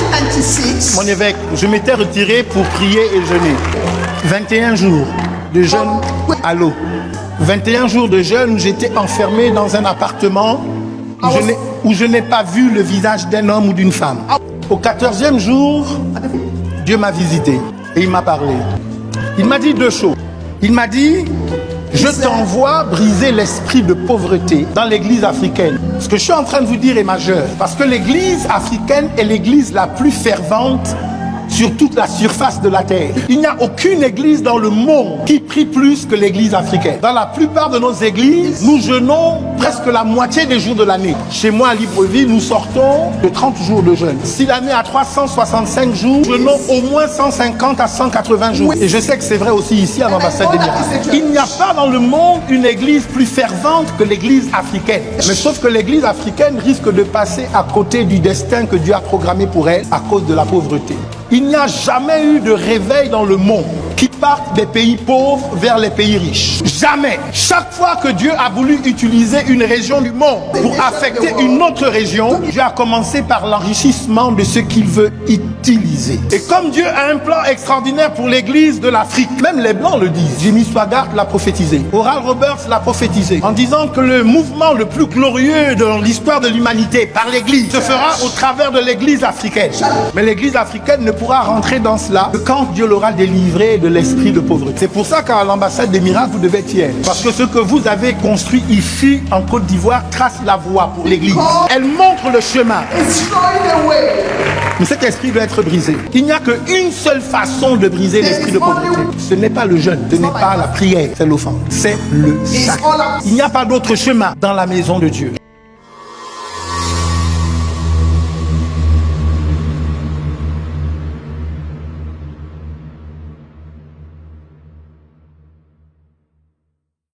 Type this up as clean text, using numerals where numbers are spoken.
1996, Mon évêque, je m'étais retiré pour prier et jeûner. 21 jours de jeûne à l'eau. 21 jours de jeûne où j'étais enfermé dans un appartement où je n'ai pas vu le visage d'un homme ou d'une femme. Au 14e jour, Dieu m'a visité et il m'a parlé. Il m'a dit deux choses. Il m'a dit, je t'envoie briser l'esprit de pauvreté dans l'église africaine. Ce que je suis en train de vous dire est majeur. Parce que l'église africaine est l'église la plus fervente sur toute la surface de la terre. Il n'y a aucune église dans le monde qui prie plus que l'église africaine. Dans la plupart de nos églises, nous jeûnons presque la moitié des jours de l'année. Chez moi à Libreville, nous sortons de 30 jours de jeûne. Si l'année a 365 jours, nous jeûnons au moins 150 à 180 jours. Et je sais que c'est vrai aussi ici à l'ambassade des miracles. Il n'y a pas dans le monde une église plus fervente que l'église africaine. Mais sauf que l'église africaine risque de passer à côté du destin que Dieu a programmé pour elle à cause de la pauvreté. Il n'y a jamais eu de réveil dans le monde qui parte des pays pauvres vers les pays riches. Jamais. Chaque fois que Dieu a voulu utiliser une région du monde pour affecter une autre région, Dieu a commencé par l'enrichissement de ce qu'il veut utiliser. Et comme Dieu a un plan extraordinaire pour l'église de l'Afrique, même les Blancs le disent. Jimmy Swaggart l'a prophétisé. Oral Roberts l'a prophétisé. En disant que le mouvement le plus glorieux dans l'histoire de l'humanité par l'église se fera au travers de l'église africaine. Mais l'église africaine ne pourra rentrer dans cela que quand Dieu l'aura délivré de l'esprit de pauvreté. C'est pour ça qu'à l'ambassade des miracles, vous devez être fiers. Parce que ce que vous avez construit ici, en Côte d'Ivoire, trace la voie pour l'église. Elle montre le chemin. Mais cet esprit doit être brisé. Il n'y a qu'une seule façon de briser l'esprit de pauvreté. Ce n'est pas le jeûne, ce n'est pas la prière, c'est l'offrande. C'est le sacrifice. Il n'y a pas d'autre chemin dans la maison de Dieu.